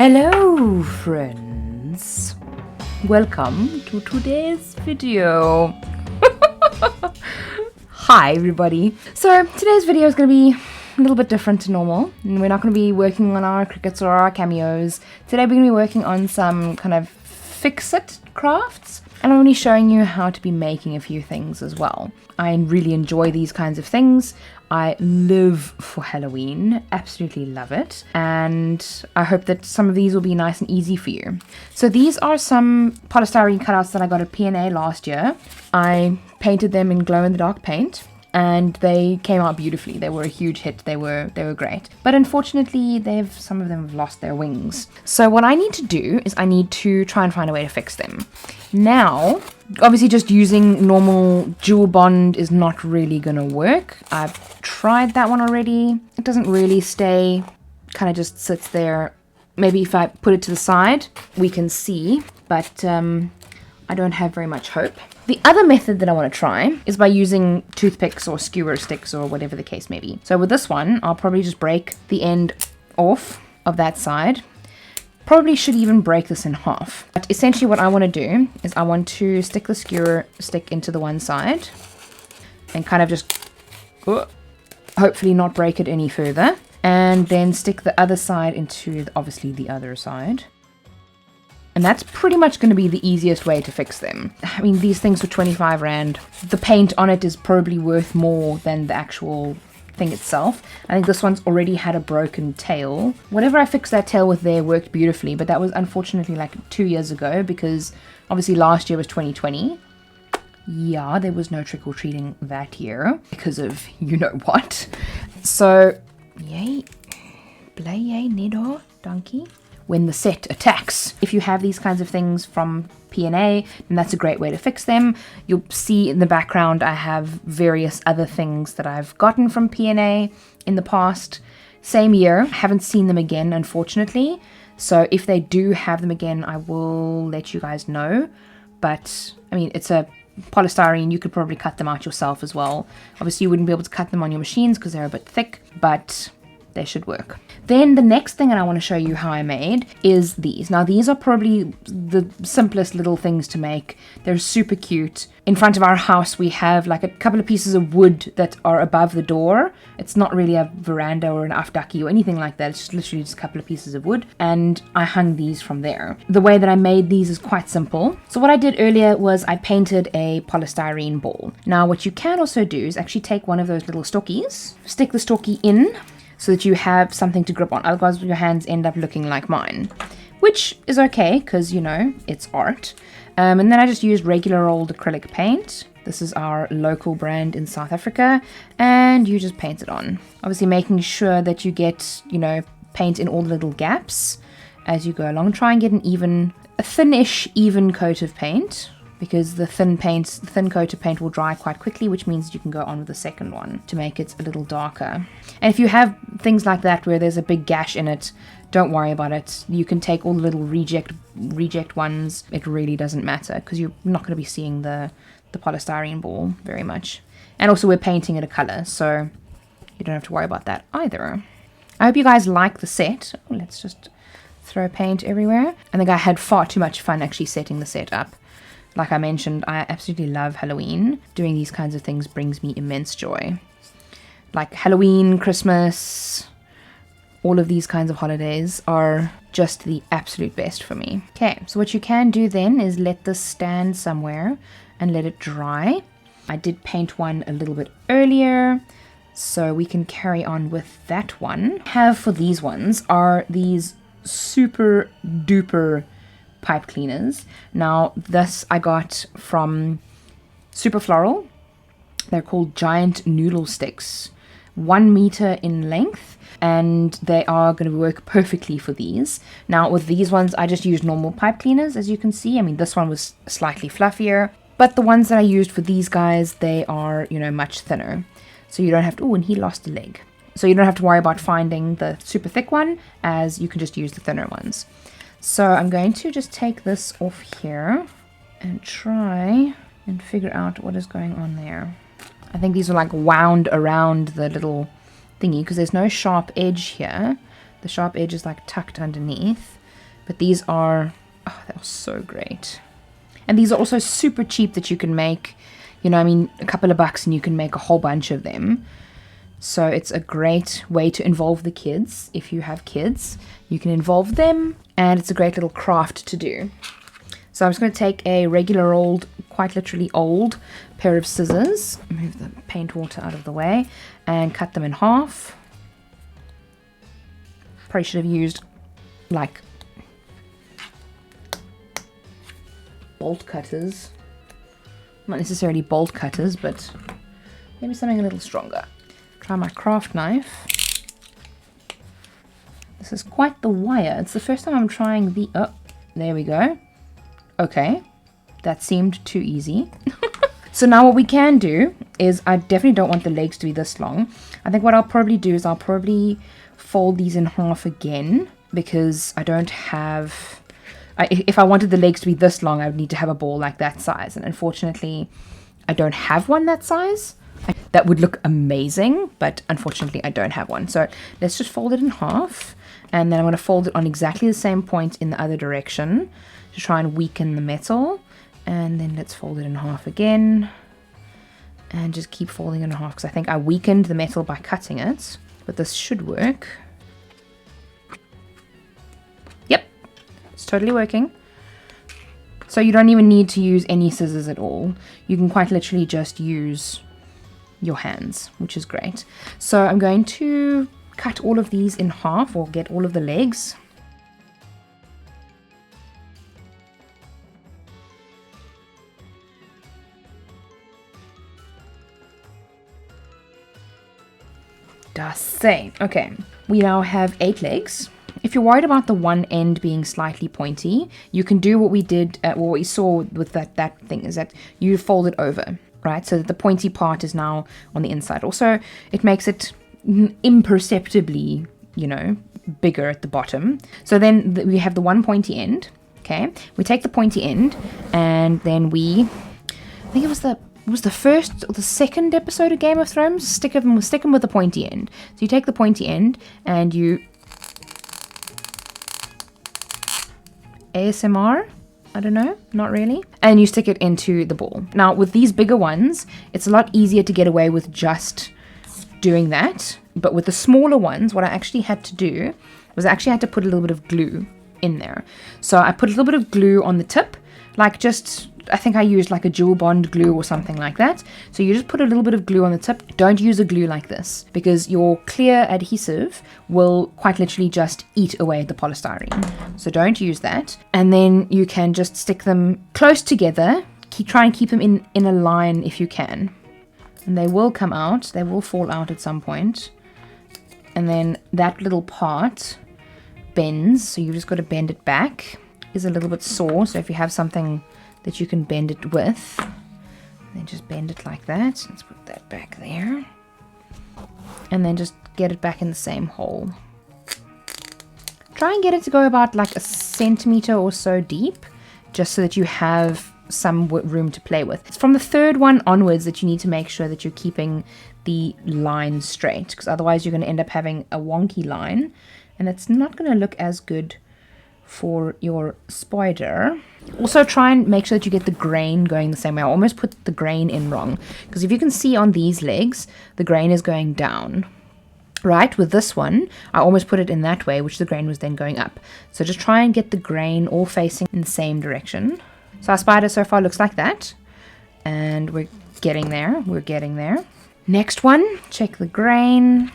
Hello friends, welcome to today's video. Hi everybody. So today's video is going to be a little bit different to normal, and we're not going to be working on our Cricuts or our cameos. Today we're going to be working on some kind of fix-it crafts, and I'm only showing you how to be making a few things as well. I really enjoy these kinds of things. I live for Halloween, absolutely love it, and I hope that some of these will be nice and easy for you. So these are some polystyrene cutouts that I got at P&A last year. I painted them in glow-in-the-dark paint, and they came out beautifully. They were a huge hit. They were great. But unfortunately, some of them have lost their wings. So what I need to do is I need to try and find a way to fix them. Now, obviously just using normal jewel bond is not really gonna work. I've tried that one already. It doesn't really stay, kind of just sits there. Maybe if I put it to the side, we can see, but I don't have very much hope. The other method that I want to try is by using toothpicks or skewer sticks or whatever the case may be. So with this one, I'll probably just break the end off of that side. Probably should even break this in half. But essentially what I want to do is I want to stick the skewer stick into the one side and kind of just hopefully not break it any further. And then stick the other side into obviously the other side. And that's pretty much going to be the easiest way to fix them. I mean, these things were 25 Rand. The paint on it is probably worth more than the actual thing itself. I think this one's already had a broken tail. Whatever I fixed that tail with there worked beautifully, but that was unfortunately like 2 years ago, because obviously last year was 2020. Yeah, there was no trick-or-treating that year because of you know what. So, yay. Bly yay, Nido, donkey. When the set attacks. If you have these kinds of things from P&A, then that's a great way to fix them. You'll see in the background I have various other things that I've gotten from P&A in the past. Same year. Haven't seen them again, unfortunately. So if they do have them again, I will let you guys know. But, I mean, it's a polystyrene. You could probably cut them out yourself as well. Obviously, you wouldn't be able to cut them on your machines because they're a bit thick, but they should work. Then the next thing that I want to show you how I made is these. Now these are probably the simplest little things to make. They're super cute. In front of our house we have like a couple of pieces of wood that are above the door. It's not really a veranda or an afdaki or anything like that. It's just literally just a couple of pieces of wood, and I hung these from there. The way that I made these is quite simple. So what I did earlier was I painted a polystyrene ball. Now what you can also do is actually take one of those little stockies, stick the stockie in, so that you have something to grip on. Otherwise your hands end up looking like mine, which is okay because, you know, it's art. And then I just used regular old acrylic paint. This is our local brand in South Africa, and you just paint it on. Obviously making sure that you get, you know, paint in all the little gaps as you go along. Try and get a thinnish, even coat of paint, because the thin coat of paint will dry quite quickly, which means you can go on with the second one to make it a little darker. And if you have things like that where there's a big gash in it, don't worry about it. You can take all the little reject ones. It really doesn't matter because you're not going to be seeing the polystyrene ball very much. And also we're painting it a color, so you don't have to worry about that either. I hope you guys like the set. Oh, let's just throw paint everywhere. I think I had far too much fun actually setting the set up. Like I mentioned, I absolutely love Halloween. Doing these kinds of things brings me immense joy. Like Halloween, Christmas, all of these kinds of holidays are just the absolute best for me. Okay, so what you can do then is let this stand somewhere and let it dry. I did paint one a little bit earlier, so we can carry on with that one. What I have for these ones are these super duper pipe cleaners. Now this I got from Super Floral. They're called giant noodle sticks, 1 meter in length, and they are going to work perfectly for these. Now with these ones I just used normal pipe cleaners, as you can see. I mean, this one was slightly fluffier, but the ones that I used for these guys, they are, you know, much thinner, so you don't have to. Oh, and he lost a leg, so you don't have to worry about finding the super thick one, as you can just use the thinner ones. So I'm going to just take this off here and try and figure out what is going on there. I think these are like wound around the little thingy because there's no sharp edge here. The sharp edge is like tucked underneath. But these are, oh, they are so great. And these are also super cheap that you can make, you know, I mean, a couple of bucks and you can make a whole bunch of them. So it's a great way to involve the kids. If you have kids, you can involve them, and it's a great little craft to do. So I'm just going to take a regular old, quite literally old, pair of scissors, move the paint water out of the way, and cut them in half. Probably should have used like bolt cutters. Not necessarily bolt cutters, but maybe something a little stronger. Try my craft knife. This is quite the wire. It's the first time I'm trying the... Oh, there we go. Okay, that seemed too easy. So now what we can do is, I definitely don't want the legs to be this long. I think what I'll probably do is I'll probably fold these in half again, because I don't have... if I wanted the legs to be this long, I would need to have a ball like that size. And unfortunately, I don't have one that size. That would look amazing, but unfortunately I don't have one. So let's just fold it in half. And then I'm going to fold it on exactly the same point in the other direction to try and weaken the metal. And then let's fold it in half again. And just keep folding it in half, because I think I weakened the metal by cutting it. But this should work. Yep, it's totally working. So you don't even need to use any scissors at all. You can quite literally just use your hands, which is great. So I'm going to cut all of these in half, or get all of the legs. Das say. Okay, we now have 8 legs. If you're worried about the one end being slightly pointy, you can do what we did, what we saw with that thing, is that you fold it over, right? So that the pointy part is now on the inside. Also, it makes it imperceptibly, you know, bigger at the bottom. So then we have the one pointy end, okay? We take the pointy end, and then I think it was the first or the second episode of Game of Thrones, stick them with the pointy end. So you take the pointy end and you... ASMR? I don't know, not really. And you stick it into the ball. Now with these bigger ones, it's a lot easier to get away with just doing that. But with the smaller ones, what I actually had to do was I actually had to put a little bit of glue in there. So I put a little bit of glue on the tip, like just... I think I used like a dual bond glue or something like that. So you just put a little bit of glue on the tip. Don't use a glue like this, because your clear adhesive will quite literally just eat away at the polystyrene. So don't use that. And then you can just stick them close together. Try and keep them in a line if you can. And they will come out. They will fall out at some point. And then that little part bends. So you've just got to bend it back. Is a little bit sore. So if you have something that you can bend it with, then just bend it like that. Let's put that back there, and then just get it back in the same hole. Try and get it to go about like 1 centimeter or so deep, just so that you have some room to play with. It's from the 3rd one onwards that you need to make sure that you're keeping the line straight, because otherwise you're going to end up having a wonky line, and it's not going to look as good for your spider. Also try and make sure that you get the grain going the same way. I almost put the grain in wrong, because if you can see on these legs, the grain is going down. Right, with this one, I almost put it in that way, which the grain was then going up. So just try and get the grain all facing in the same direction. So our spider so far looks like that. And we're getting there, Next one, check the grain.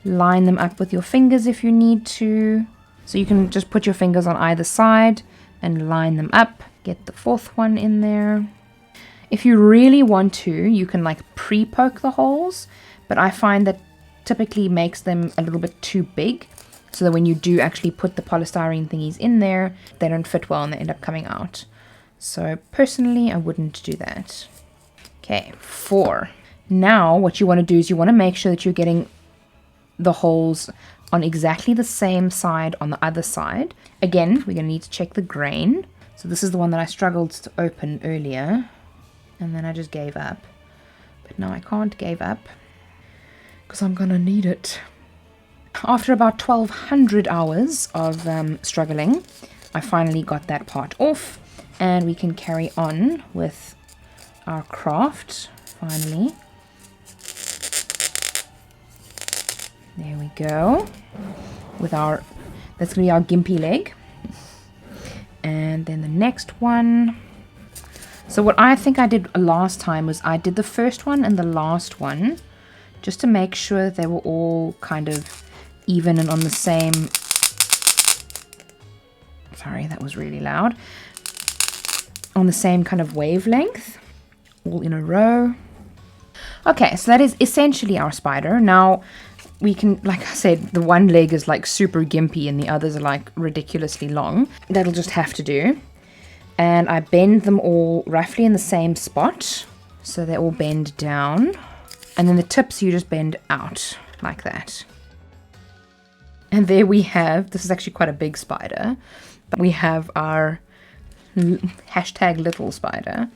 Line them up with your fingers if you need to. So you can just put your fingers on either side and line them up. Get the 4th one in there. If you really want to, you can like pre-poke the holes, but I find that typically makes them a little bit too big, so that when you do actually put the polystyrene thingies in there, they don't fit well and they end up coming out. So personally, I wouldn't do that. Okay, 4. Now what you want to do is you want to make sure that you're getting the holes on exactly the same side on the other side. Again, we're going to need to check the grain. So this is the one that I struggled to open earlier, and then I just gave up. But now I can't give up, because I'm going to need it. After about 1200 hours of struggling, I finally got that part off, and we can carry on with our craft finally. There we go. With our, that's going to be our gimpy leg. And then the next one. So what I think I did last time was I did the first one and the last one just to make sure they were all kind of even and on the same. Sorry, that was really loud. On the same kind of wavelength, all in a row. Okay, so that is essentially our spider. Now we can, like I said, the one leg is like super gimpy and the others are like ridiculously long. That'll just have to do. And I bend them all roughly in the same spot, so they all bend down. And then the tips you just bend out like that. And there we have, this is actually quite a big spider, but we have our hashtag little spider.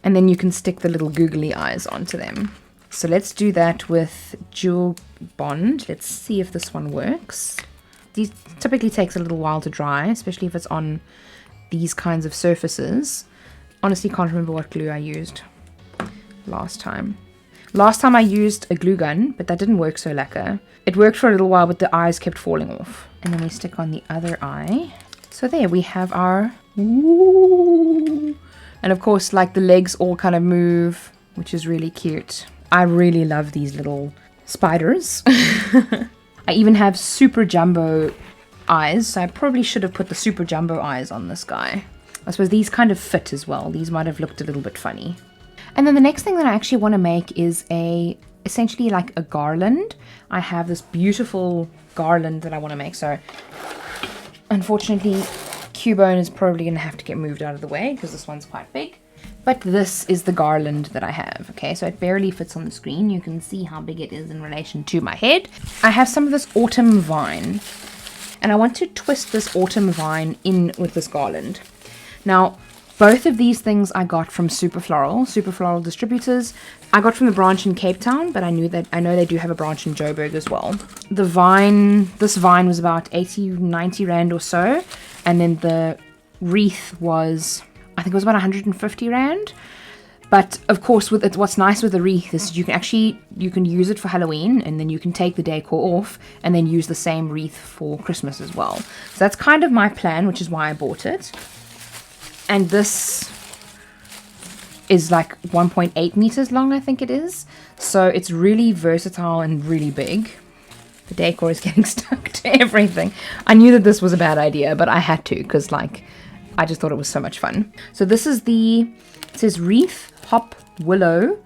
And then you can stick the little googly eyes onto them. So let's do that with Jewel Bond. Let's see if this one works. These typically takes a little while to dry, especially if it's on these kinds of surfaces. Honestly, can't remember what glue I used last time. Last time I used a glue gun, but that didn't work so lekker. It worked for a little while, but the eyes kept falling off. And then we stick on the other eye. So there we have our... Ooh. And of course, like the legs all kind of move, which is really cute. I really love these little spiders. I even have super jumbo eyes, so I probably should have put the super jumbo eyes on this guy. I suppose these kind of fit as well. These might have looked a little bit funny. And then the next thing that I actually want to make is essentially like a garland. I have this beautiful garland that I want to make. So unfortunately, Cubone is probably going to have to get moved out of the way because this one's quite big. But this is the garland that I have. Okay, so it barely fits on the screen. You can see how big it is in relation to my head. I have some of this autumn vine, and I want to twist this autumn vine in with this garland. Now, both of these things I got from Super Floral distributors. I got from the branch in Cape Town, but I know they do have a branch in Joburg as well. The vine, this vine was about 80, 90 Rand or so, and then the wreath was, I think it was about 150 Rand. But of course, with it, what's nice with the wreath is you can use it for Halloween, and then you can take the decor off and then use the same wreath for Christmas as well. So that's kind of my plan, which is why I bought it. And this is like 1.8 meters long, I think it is. So it's really versatile and really big. The decor is getting stuck to everything. I knew that this was a bad idea, but I had to because like I just thought it was so much fun. So this is it says wreath, hop, willow,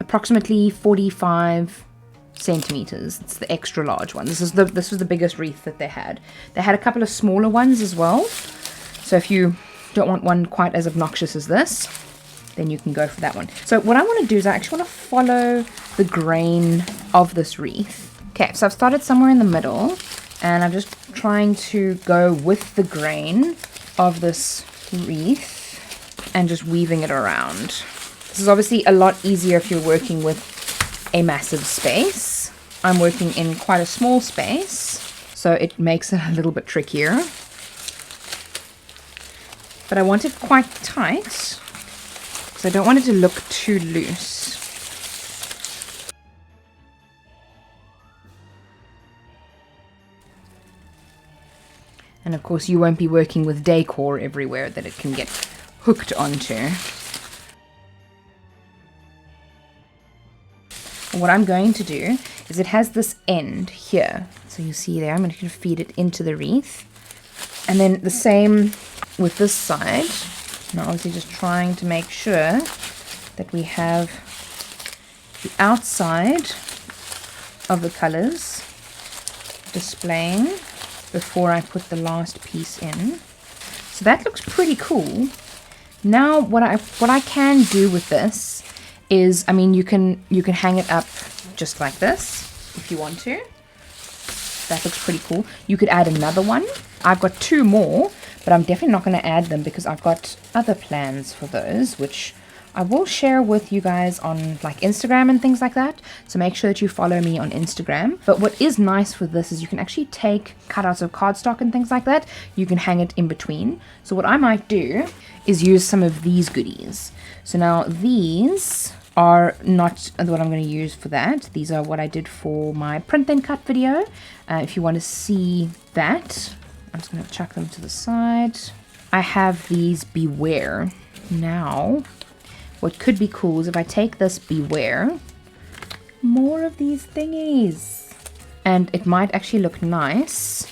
approximately 45 centimeters. It's the extra large one. This was the biggest wreath that they had. They had a couple of smaller ones as well. So if you don't want one quite as obnoxious as this, then you can go for that one. So what I want to do is I actually want to follow the grain of this wreath. Okay, so I've started somewhere in the middle, and I'm just trying to go with the grain of this wreath and just weaving it around. This is obviously a lot easier if you're working with a massive space. I'm working in quite a small space, so it makes it a little bit trickier. But I want it quite tight because I don't want it to look too loose. And of course you won't be working with decor everywhere that it can get hooked onto. What I'm going to do is it has this end here. So you see there, I'm going to feed it into the wreath. And then the same with this side. Now obviously just trying to make sure that we have the outside of the colors displaying before I put the last piece in. So that looks pretty cool. Now what I can do with this is, I mean, you can hang it up just like this if you want to. That looks pretty cool. You could add another one. I've got two more, but I'm definitely not going to add them because I've got other plans for those, which I will share with you guys on like Instagram and things like that, so make sure that you follow me on Instagram. But what is nice with this is you can actually take cutouts of cardstock and things like that, you can hang it in between. So what I might do is use some of these goodies. So now these are not what I'm going to use for that. These are what I did for my print then cut video. If you want to see that, I'm just going to chuck them to the side. I have these Beware. Now, what could be cool is if I take this Beware, more of these thingies. And it might actually look nice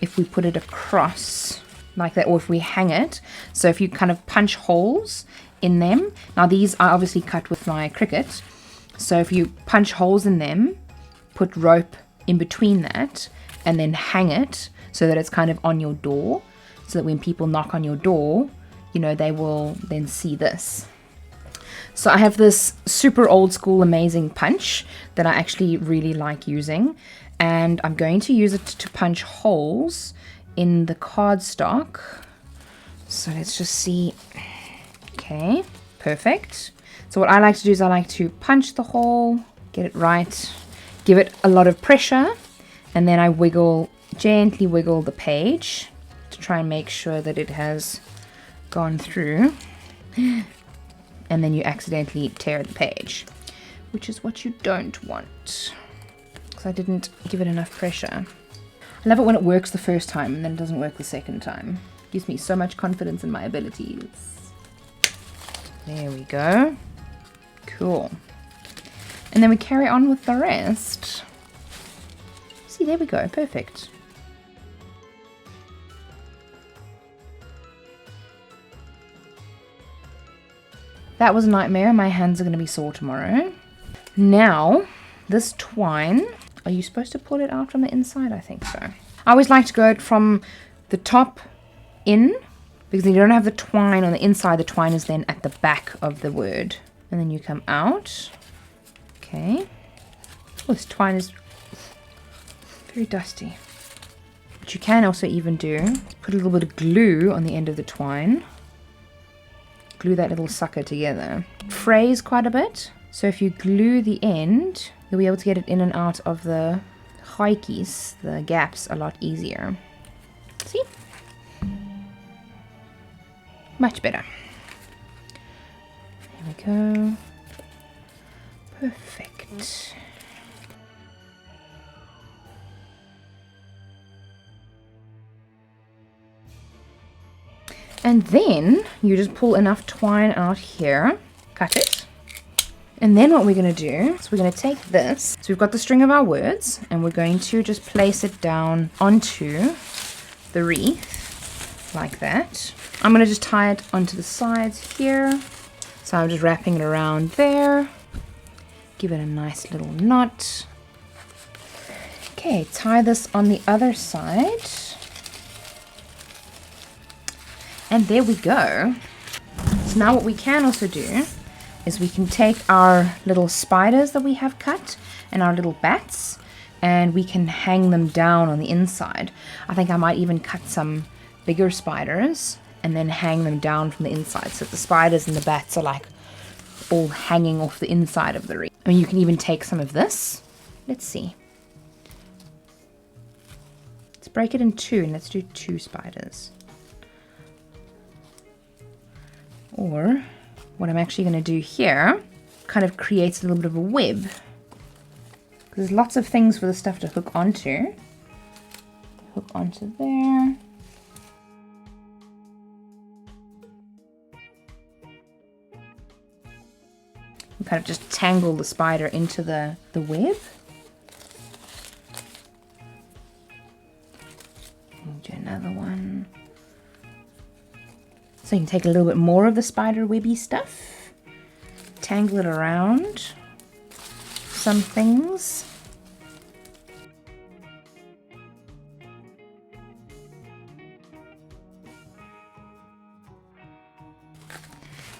if we put it across like that, or if we hang it. So if you kind of punch holes in them. Now these are obviously cut with my Cricut. So if you punch holes in them, put rope in between that, and then hang it so that it's kind of on your door, so that when people knock on your door, you know, they will then see this. So I have this super old school amazing punch that I actually really like using, and I'm going to use it to punch holes in the cardstock. So let's just see. Okay, perfect. So what I like to do is I like to punch the hole, get it right, give it a lot of pressure, and then I gently wiggle the page to try and make sure that it has gone through. And then you accidentally tear the page, which is what you don't want, because I didn't give it enough pressure. I love it when it works the first time and then it doesn't work the second time. It gives me so much confidence in my abilities. There we go. Cool. And then we carry on with the rest. See, there we go. Perfect. That was a nightmare. My hands are going to be sore tomorrow. Now, this twine, are you supposed to pull it out from the inside? I think so. I always like to go from the top in, because you don't have the twine on the inside. The twine is then at the back of the word. And then you come out. Okay. Oh, this twine is very dusty. What you can also even do, put a little bit of glue on the end of the twine. Glue that little sucker together. It frays quite a bit. So if you glue the end, you'll be able to get it in and out of the gaatjies, the gaps, a lot easier. See? Much better. There we go. Perfect. And then you just pull enough twine out here, cut it. And then what we're going to do is we're going to take this. So we've got the string of our words, and we're going to just place it down onto the wreath like that. I'm going to just tie it onto the sides here. So I'm just wrapping it around there. Give it a nice little knot. Okay, tie this on the other side. And there we go. So now what we can also do is we can take our little spiders that we have cut and our little bats, and we can hang them down on the inside. I think I might even cut some bigger spiders and then hang them down from the inside, so the spiders and the bats are like all hanging off the inside of the wreath. I mean, you can even take some of this. Let's see. Let's break it in two and let's do 2 spiders. Or what I'm actually going to do here kind of creates a little bit of a web. There's lots of things for the stuff to hook onto. Hook onto there. And kind of just tangle the spider into the web. And do another one. So you can take a little bit more of the spider webby stuff, tangle it around some things.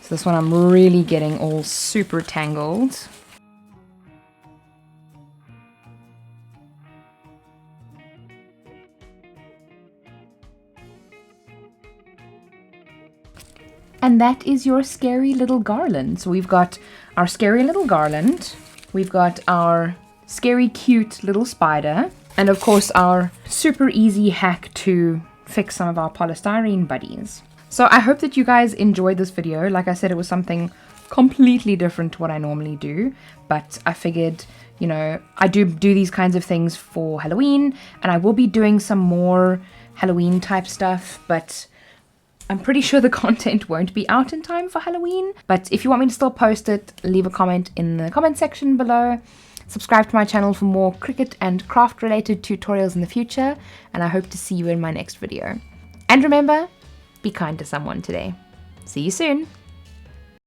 So this one I'm really getting all super tangled. And that is your scary little garland. So we've got our scary little garland, we've got our scary cute little spider, and of course our super easy hack to fix some of our polystyrene buddies. So I hope that you guys enjoyed this video. Like I said, it was something completely different to what I normally do, but I figured, you know, I do these kinds of things for Halloween, and I will be doing some more Halloween type stuff, but I'm pretty sure the content won't be out in time for Halloween. But if you want me to still post it, leave a comment in the comment section below. Subscribe to my channel for more Cricut and craft related tutorials in the future, and I hope to see you in my next video. And remember, be kind to someone today. See you soon.